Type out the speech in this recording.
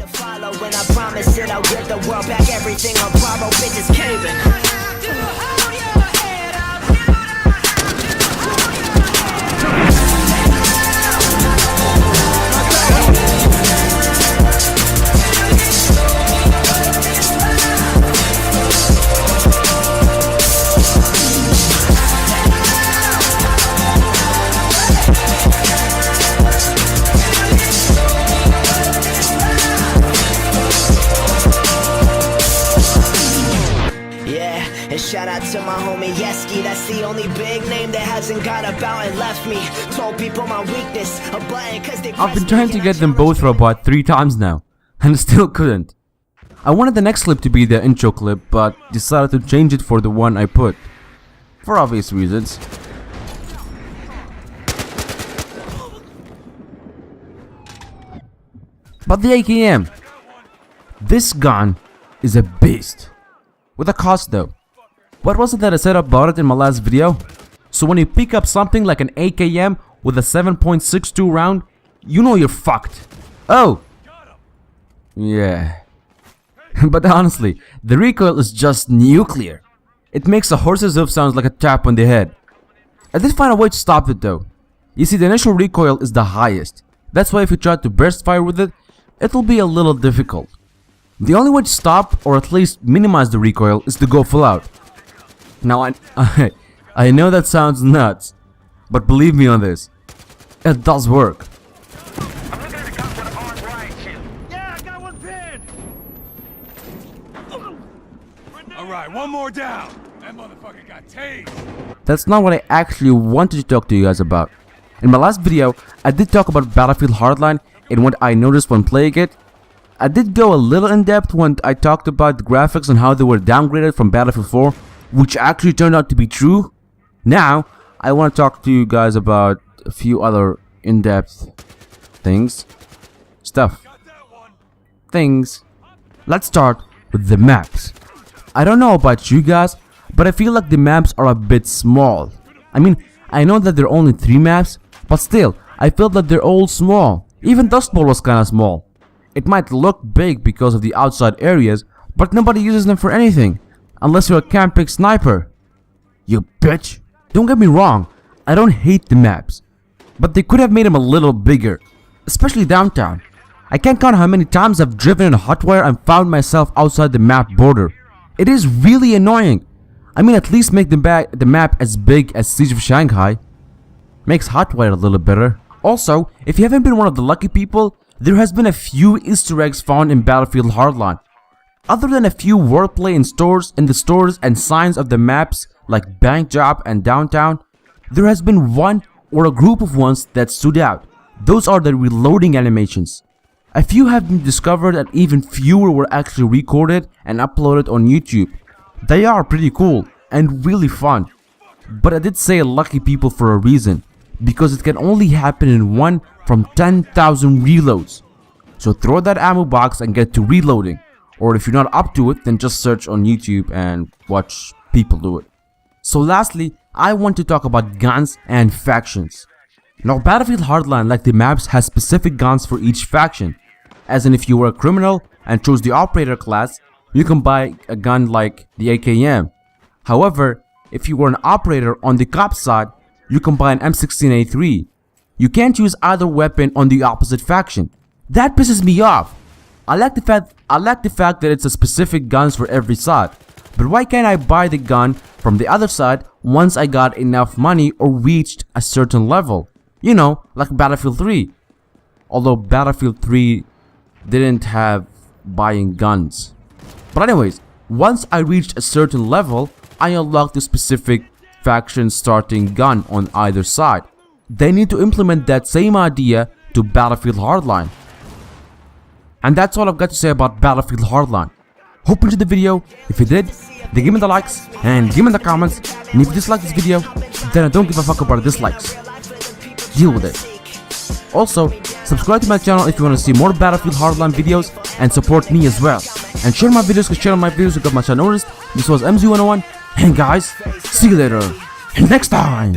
to follow. When I promise it, I'll give the world back everything on Bravo. Bitches caving. And shout out to my homie Yeski, that's the only big name that hasn't got about and left me. Told people my weakness, a button cause they I've been trying to get them both for about 3 times now, and still couldn't. I wanted the next clip to be the intro clip, but decided to change it for the one I put. For obvious reasons. But the AKM. This gun is a beast. With a cost though. What was it that I said about it in my last video? So when you pick up something like an AKM with a 7.62 round, you know you're fucked. Oh! Yeah. But honestly, the recoil is just nuclear. It makes a horse's hoof sound like a tap on the head. I did find a way to stop it though. You see, the initial recoil is the highest. That's why if you try to burst fire with it, it'll be a little difficult. The only way to stop, or at least minimize the recoil, is to go full out. Now I know that sounds nuts, but believe me on this, it does work. I'm looking at the cops with an armed riot shield. Yeah, I got one pinned. Alright, one more down. That motherfucker got tased. That's not what I actually wanted to talk to you guys about. In my last video, I did talk about Battlefield Hardline and what I noticed when playing it. I did go a little in depth when I talked about the graphics and how they were downgraded from Battlefield 4, which actually turned out to be true. Now, I want to talk to you guys about a few other in-depth things. Let's start with the maps. I don't know about you guys, but I feel like the maps are a bit small. I mean, I know that there are only 3 maps, but still, I feel that they're all small. Even Dust Bowl was kinda small. It might look big because of the outside areas, but nobody uses them for anything, unless you're a camping sniper. You bitch. Don't get me wrong, I don't hate the maps, but they could have made them a little bigger, especially downtown. I can't count how many times I've driven in Hotwire and found myself outside the map border. It is really annoying. I mean, at least make the map as big as Siege of Shanghai. Makes Hotwire a little better. Also, if you haven't been one of the lucky people, there has been a few Easter eggs found in Battlefield Hardline. Other than a few wordplay in the stores and signs of the maps like Bank Job and Downtown, there has been one or a group of ones that stood out. Those are the reloading animations. A few have been discovered and even fewer were actually recorded and uploaded on YouTube. They are pretty cool and really fun. But I did say lucky people for a reason, because it can only happen in 1 from 10,000 reloads. So throw that ammo box and get to reloading. Or if you're not up to it, then just search on YouTube and watch people do it. So lastly, I want to talk about guns and factions. Now Battlefield Hardline, like the maps, has specific guns for each faction. As in, if you were a criminal and chose the operator class, you can buy a gun like the AKM. However, if you were an operator on the cop side, you can buy an M16A3. You can't use either weapon on the opposite faction. That pisses me off. I like the fact that it's a specific guns for every side. But why can't I buy the gun from the other side once I got enough money or reached a certain level? You know, like Battlefield 3. Although Battlefield 3 didn't have buying guns. But anyways, once I reached a certain level, I unlocked the specific faction starting gun on either side. They need to implement that same idea to Battlefield Hardline. And that's all I've got to say about Battlefield Hardline. Hope you enjoyed the video. If you did, then give me the likes and give me the comments. And if you dislike this video, then I don't give a fuck about the dislikes. Deal with it. Also, subscribe to my channel if you want to see more Battlefield Hardline videos and support me as well. And share my videos because sharing my videos will get my channel noticed. This was MZ101, and guys, see you later next time.